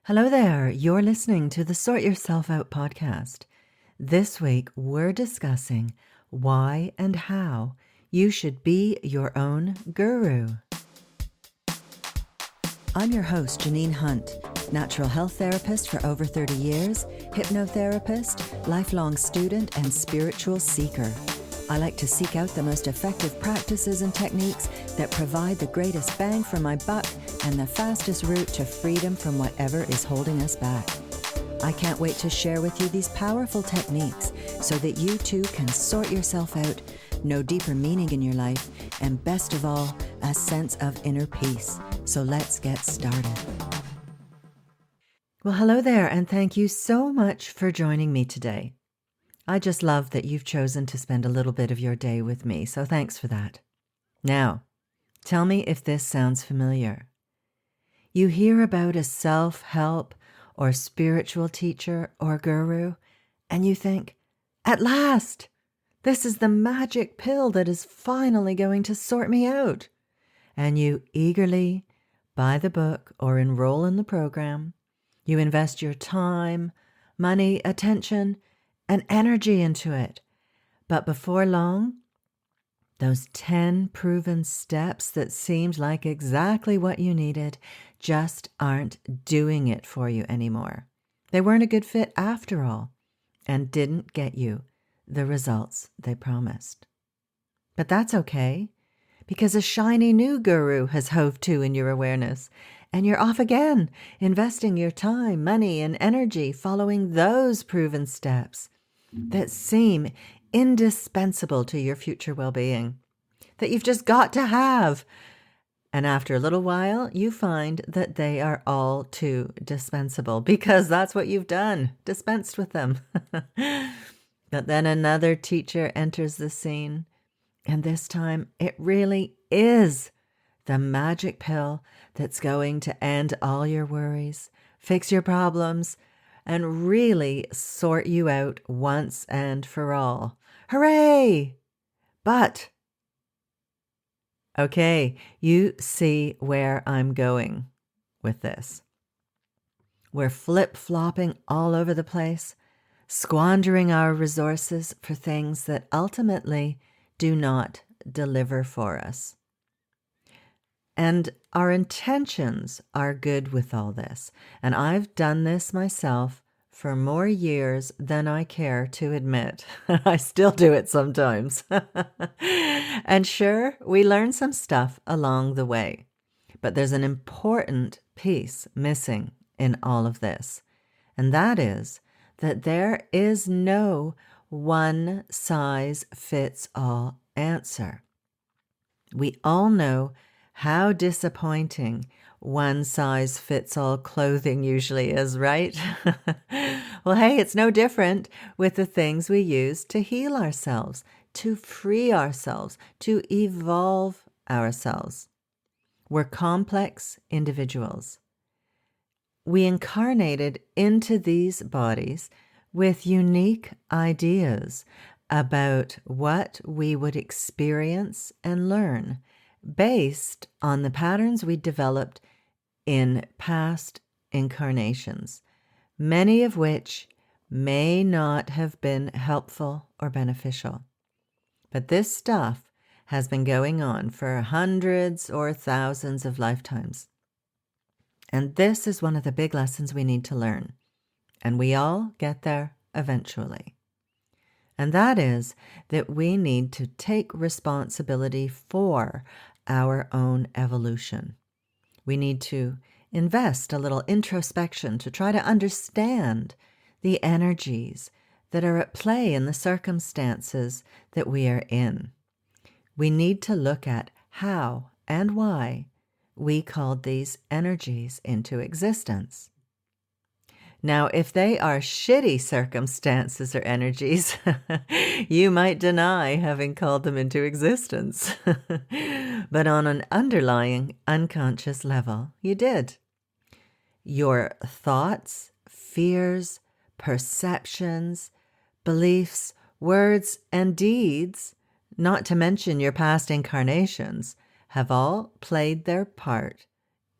Hello there. You're listening to the Sort Yourself Out podcast. This week, we're discussing why and how you should be your own guru. I'm your host, Janine Hunt, natural health therapist for over 30 years, hypnotherapist, lifelong student, and spiritual seeker. I like to seek out the most effective practices and techniques that provide the greatest bang for my buck and the fastest route to freedom from whatever is holding us back. I can't wait to share with you these powerful techniques so that you too can sort yourself out, know deeper meaning in your life, and best of all, a sense of inner peace. So let's get started. Well, hello there, and thank you so much for joining me today. I just love that you've chosen to spend a little bit of your day with me, so thanks for that. Now, tell me if this sounds familiar. You hear about a self-help or spiritual teacher or guru, and you think, at last, this is the magic pill that is finally going to sort me out. And you eagerly buy the book or enroll in the program. You invest your time, money, attention, and energy into it. But before long, those 10 proven steps that seemed like exactly what you needed just aren't doing it for you anymore. They weren't a good fit after all and didn't get you the results they promised. But that's okay, because a shiny new guru has hove to in your awareness, and you're off again, investing your time, money, and energy following those proven steps that seem indispensable to your future well-being, that you've just got to have. And after a little while, you find that they are all too dispensable because that's what you've done, dispensed with them. But then another teacher enters the scene, and this time it really is the magic pill that's going to end all your worries, fix your problems, and really sort you out once and for all. Hurray! But, okay, you see where I'm going with this. We're flip-flopping all over the place, squandering our resources for things that ultimately do not deliver for us. And our intentions are good with all this. And I've done this myself for more years than I care to admit. I still do it sometimes. And sure, we learn some stuff along the way. But there's an important piece missing in all of this. And that is that there is no one-size-fits-all answer. We all know how disappointing one-size-fits-all clothing usually is, right? Well, hey, it's no different with the things we use to heal ourselves, to free ourselves, to evolve ourselves. We're complex individuals. We incarnated into these bodies with unique ideas about what we would experience and learn based on the patterns we developed in past incarnations, many of which may not have been helpful or beneficial. But this stuff has been going on for hundreds or thousands of lifetimes. And this is one of the big lessons we need to learn. And we all get there eventually. And that is that we need to take responsibility for our own evolution. We need to invest a little introspection to try to understand the energies that are at play in the circumstances that we are in. We need to look at how and why we called these energies into existence. Now, if they are shitty circumstances or energies, you might deny having called them into existence. But on an underlying unconscious level, you did. Your thoughts, fears, perceptions, beliefs, words, and deeds, not to mention your past incarnations, have all played their part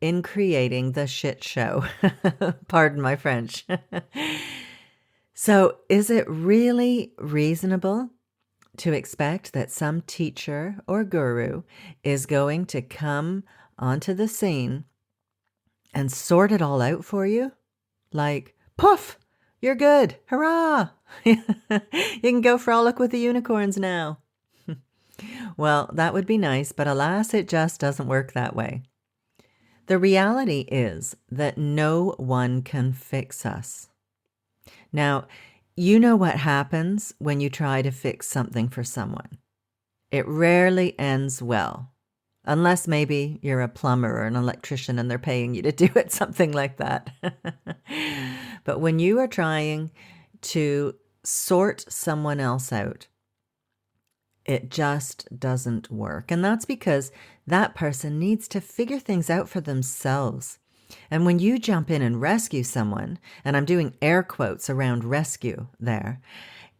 in creating the shit show. Pardon my French. So is it really reasonable to expect that some teacher or guru is going to come onto the scene and sort it all out for you? Like, poof, you're good. Hurrah! You can go frolic with the unicorns now. Well, that would be nice, but alas, it just doesn't work that way. The reality is that no one can fix us. Now, you know what happens when you try to fix something for someone. It rarely ends well, unless maybe you're a plumber or an electrician and they're paying you to do it, something like that. But when you are trying to sort someone else out, it just doesn't work. And that's because that person needs to figure things out for themselves. And when you jump in and rescue someone, and I'm doing air quotes around rescue there,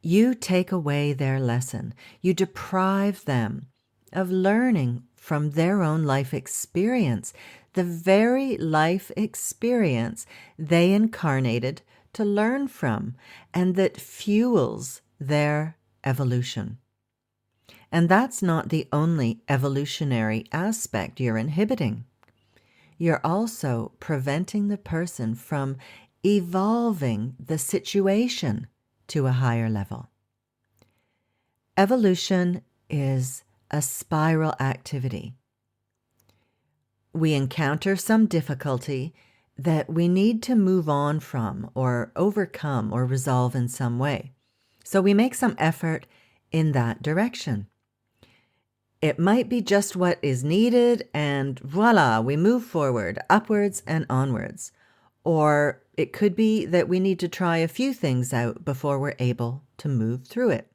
you take away their lesson. You deprive them of learning from their own life experience, the very life experience they incarnated to learn from, and that fuels their evolution. And that's not the only evolutionary aspect you're inhibiting. You're also preventing the person from evolving the situation to a higher level. Evolution is a spiral activity. We encounter some difficulty that we need to move on from or overcome or resolve in some way. So we make some effort in that direction. It might be just what is needed, and voila, we move forward, upwards and onwards. Or it could be that we need to try a few things out before we're able to move through it.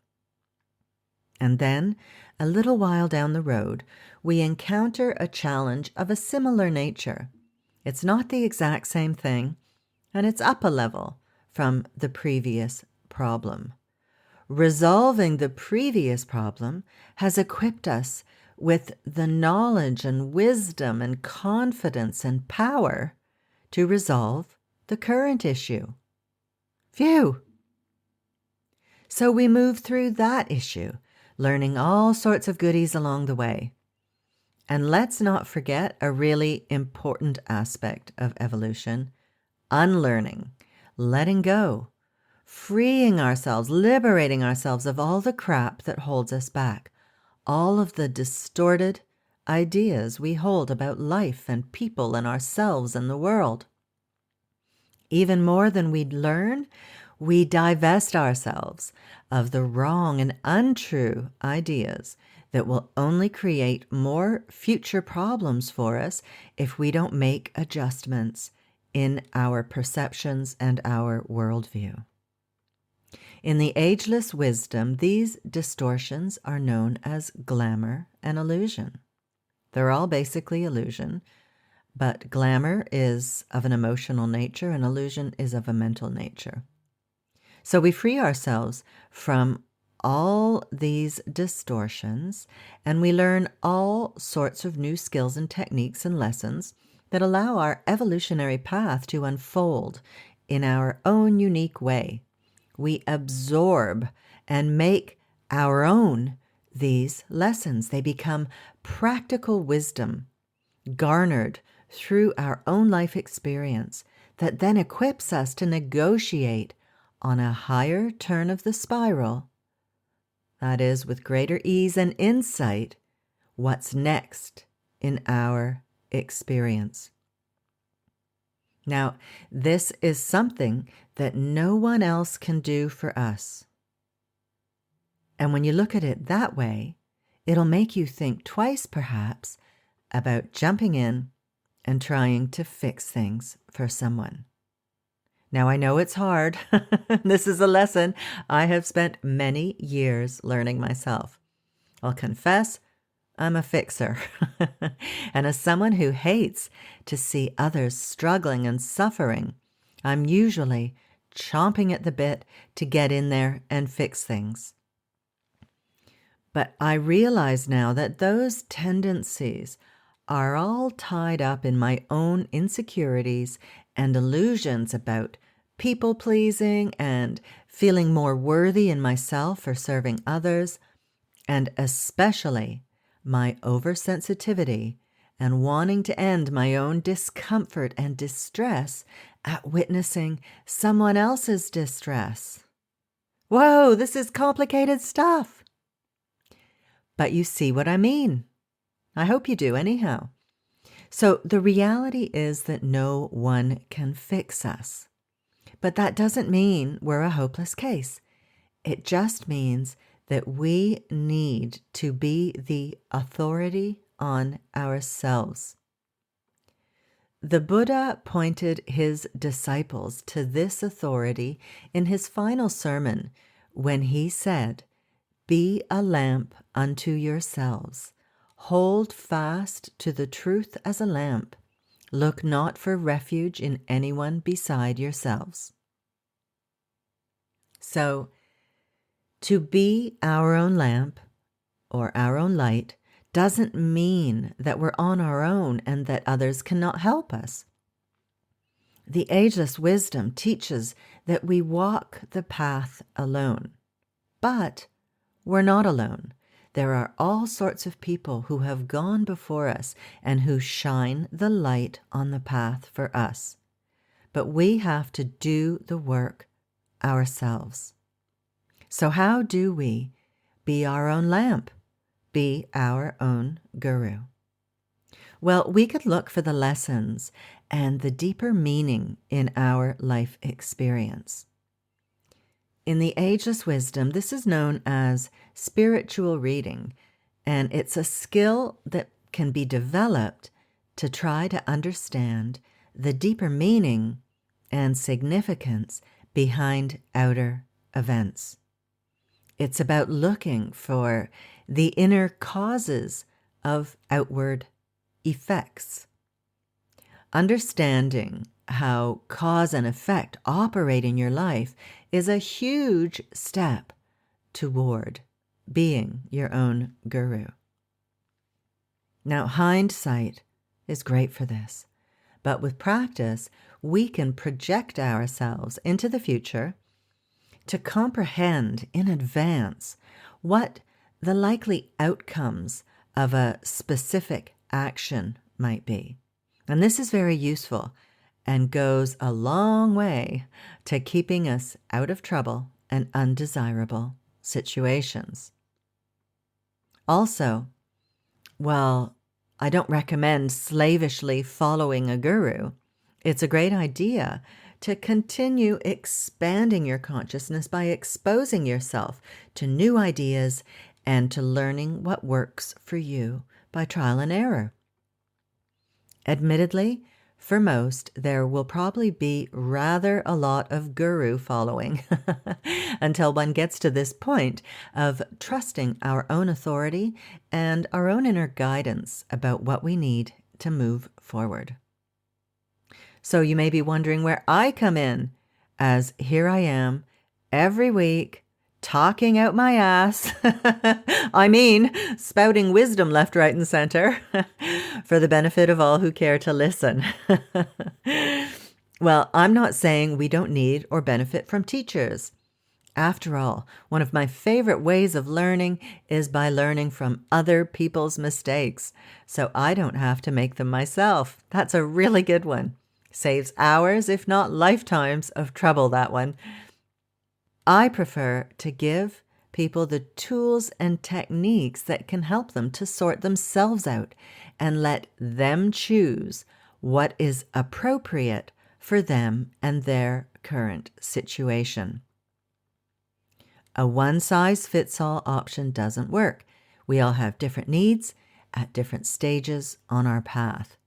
And then, a little while down the road, we encounter a challenge of a similar nature. It's not the exact same thing, and it's up a level from the previous problem. Resolving the previous problem has equipped us with the knowledge and wisdom and confidence and power to resolve the current issue. Phew! So we move through that issue, learning all sorts of goodies along the way. And let's not forget a really important aspect of evolution: unlearning, letting go, freeing ourselves, liberating ourselves of all the crap that holds us back, all of the distorted ideas we hold about life and people and ourselves and the world. Even more than we learn, we divest ourselves of the wrong and untrue ideas that will only create more future problems for us if we don't make adjustments in our perceptions and our worldview. In the ageless wisdom, these distortions are known as glamour and illusion. They're all basically illusion, but glamour is of an emotional nature and illusion is of a mental nature. So we free ourselves from all these distortions, and we learn all sorts of new skills and techniques and lessons that allow our evolutionary path to unfold in our own unique way. We absorb and make our own these lessons. They become practical wisdom garnered through our own life experience that then equips us to negotiate on a higher turn of the spiral, that is, with greater ease and insight, what's next in our experience. Now, this is something that no one else can do for us. And when you look at it that way, it'll make you think twice, perhaps, about jumping in and trying to fix things for someone. Now, I know it's hard. This is a lesson I have spent many years learning myself. I'll confess, I'm a fixer. And as someone who hates to see others struggling and suffering, I'm usually chomping at the bit to get in there and fix things. But I realize now that those tendencies are all tied up in my own insecurities and illusions about people-pleasing and feeling more worthy in myself for serving others, and especially my oversensitivity and wanting to end my own discomfort and distress at witnessing someone else's distress. Whoa, this is complicated stuff. But you see what I mean. I hope you do anyhow. So the reality is that no one can fix us. But that doesn't mean we're a hopeless case. It just means that we need to be the authority on ourselves. The Buddha pointed his disciples to this authority in his final sermon when he said, "Be a lamp unto yourselves. Hold fast to the truth as a lamp. Look not for refuge in anyone beside yourselves." So, to be our own lamp or our own light doesn't mean that we're on our own and that others cannot help us. The ageless wisdom teaches that we walk the path alone. But we're not alone. There are all sorts of people who have gone before us and who shine the light on the path for us. But we have to do the work ourselves. So how do we be our own lamp? Be our own guru? Well, we could look for the lessons and the deeper meaning in our life experience. In the ageless wisdom, this is known as spiritual reading, and it's a skill that can be developed to try to understand the deeper meaning and significance behind outer events. It's about looking for the inner causes of outward effects. Understanding how cause and effect operate in your life is a huge step toward being your own guru. Now, hindsight is great for this, but with practice, we can project ourselves into the future to comprehend in advance what the likely outcomes of a specific action might be. And this is very useful and goes a long way to keeping us out of trouble and undesirable situations. Also, while I don't recommend slavishly following a guru, it's a great idea to continue expanding your consciousness by exposing yourself to new ideas and to learning what works for you by trial and error. Admittedly, for most, there will probably be rather a lot of guru following until one gets to this point of trusting our own authority and our own inner guidance about what we need to move forward. So you may be wondering where I come in, as here I am every week talking out my ass. I mean, spouting wisdom left, right, and center for the benefit of all who care to listen. Well, I'm not saying we don't need or benefit from teachers. After all, one of my favorite ways of learning is by learning from other people's mistakes, so I don't have to make them myself. That's a really good one. Saves hours, if not lifetimes, of trouble, that one. I prefer to give people the tools and techniques that can help them to sort themselves out and let them choose what is appropriate for them and their current situation. A one-size-fits-all option doesn't work. We all have different needs at different stages on our path.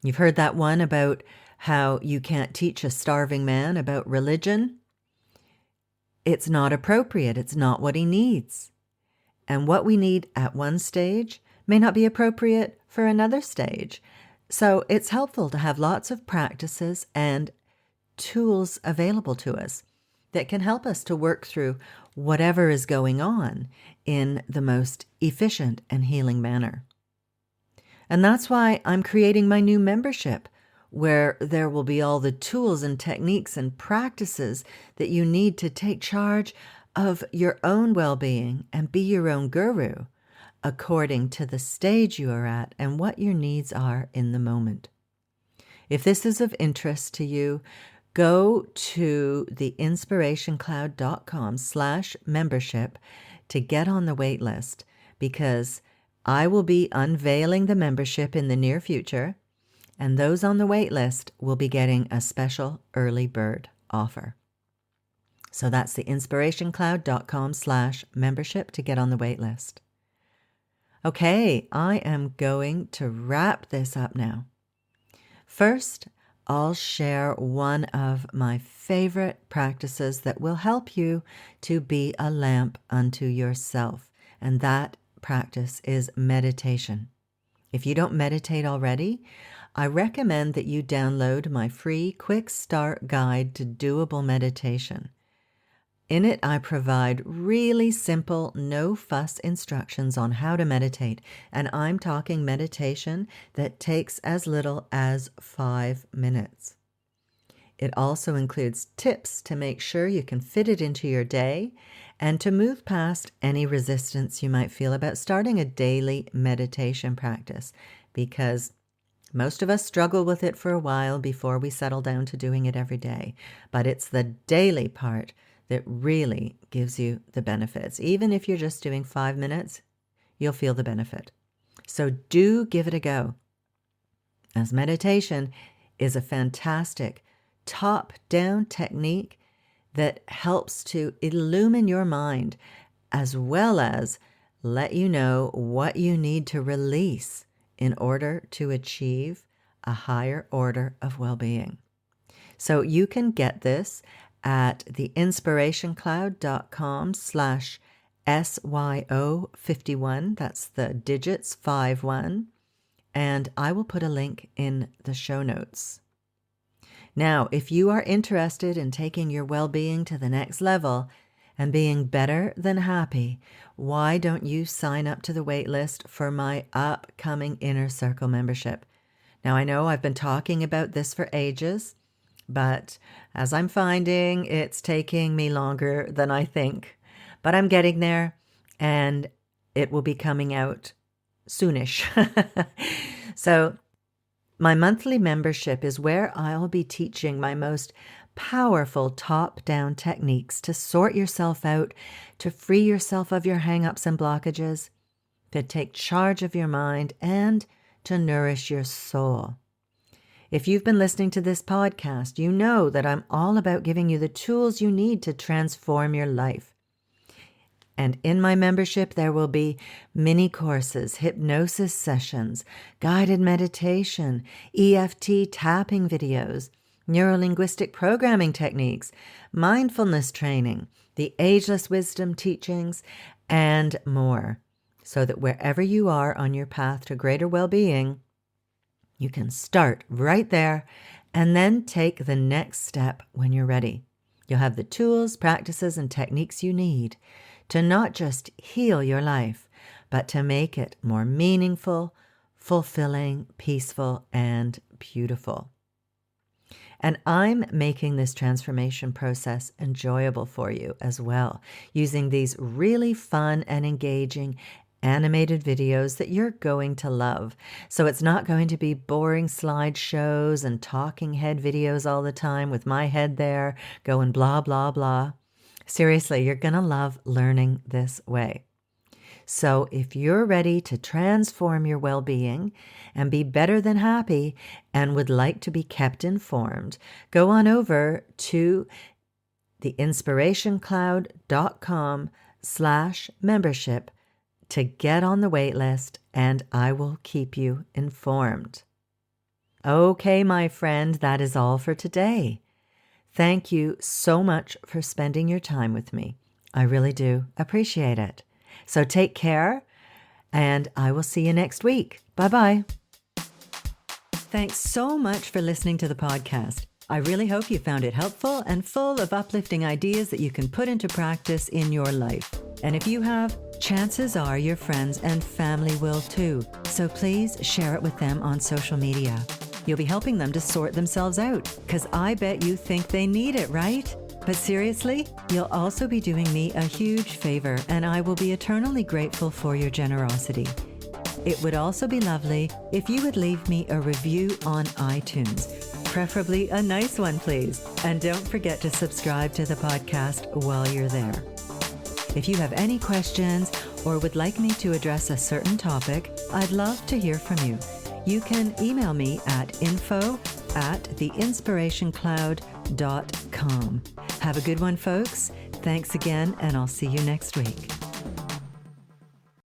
You've heard that one about how you can't teach a starving man about religion. It's not appropriate. It's not what he needs. And what we need at one stage may not be appropriate for another stage. So it's helpful to have lots of practices and tools available to us that can help us to work through whatever is going on in the most efficient and healing manner. And that's why I'm creating my new membership, where there will be all the tools and techniques and practices that you need to take charge of your own well-being and be your own guru, according to the stage you are at and what your needs are in the moment. If this is of interest to you, go to theinspirationcloud.com/membership to get on the wait list, because I will be unveiling the membership in the near future, and those on the wait list will be getting a special early bird offer. So that's theinspirationcloud.com/membership to get on the wait list. Okay, I am going to wrap this up now. First, I'll share one of my favorite practices that will help you to be a lamp unto yourself, and that practice is meditation. If you don't meditate already, I recommend that you download my free quick start guide to doable meditation. In it, I provide really simple, no-fuss instructions on how to meditate, and I'm talking meditation that takes as little as 5 minutes. It also includes tips to make sure you can fit it into your day and to move past any resistance you might feel about starting a daily meditation practice, because most of us struggle with it for a while before we settle down to doing it every day. But it's the daily part that really gives you the benefits. Even if you're just doing 5 minutes, you'll feel the benefit. So do give it a go, as meditation is a fantastic top-down technique that helps to illumine your mind, as well as let you know what you need to release in order to achieve a higher order of well-being. So you can get this at theinspirationcloud.com/SYO51. That's the digits 51. And I will put a link in the show notes. Now, if you are interested in taking your well-being to the next level and being better than happy, why don't you sign up to the wait list for my upcoming Inner Circle membership? Now, I know I've been talking about this for ages, but as I'm finding, it's taking me longer than I think. But I'm getting there, and it will be coming out soonish. So my monthly membership is where I'll be teaching my most powerful top-down techniques to sort yourself out, to free yourself of your hang-ups and blockages, to take charge of your mind, and to nourish your soul. If you've been listening to this podcast, you know that I'm all about giving you the tools you need to transform your life. And in my membership, there will be mini courses, hypnosis sessions, guided meditation, EFT tapping videos, neurolinguistic programming techniques, mindfulness training, the ageless wisdom teachings, and more, so that wherever you are on your path to greater well-being, you can start right there and then take the next step when you're ready. You'll have the tools, practices, and techniques you need to not just heal your life, but to make it more meaningful, fulfilling, peaceful, and beautiful. And I'm making this transformation process enjoyable for you as well, using these really fun and engaging animated videos that you're going to love. So it's not going to be boring slideshows and talking head videos all the time with my head there going blah, blah, blah. Seriously, you're going to love learning this way. So if you're ready to transform your well-being and be better than happy and would like to be kept informed, go on over to theinspirationcloud.com/membership to get on the wait list, and I will keep you informed. Okay, my friend, that is all for today. Thank you so much for spending your time with me. I really do appreciate it. So take care, and I will see you next week. Bye-bye. Thanks so much for listening to the podcast. I really hope you found it helpful and full of uplifting ideas that you can put into practice in your life. And if you have, Chances are your friends and family will too, so please share it with them on social media. You'll be helping them to sort themselves out, because I bet you think they need it, right? But seriously, you'll also be doing me a huge favor, and I will be eternally grateful for your generosity. It would also be lovely if you would leave me a review on iTunes, preferably a nice one, please. And don't forget to subscribe to the podcast while you're there. If you have any questions or would like me to address a certain topic, I'd love to hear from you. You can email me at info@theinspirationcloud.com. Have a good one, folks. Thanks again, and I'll see you next week.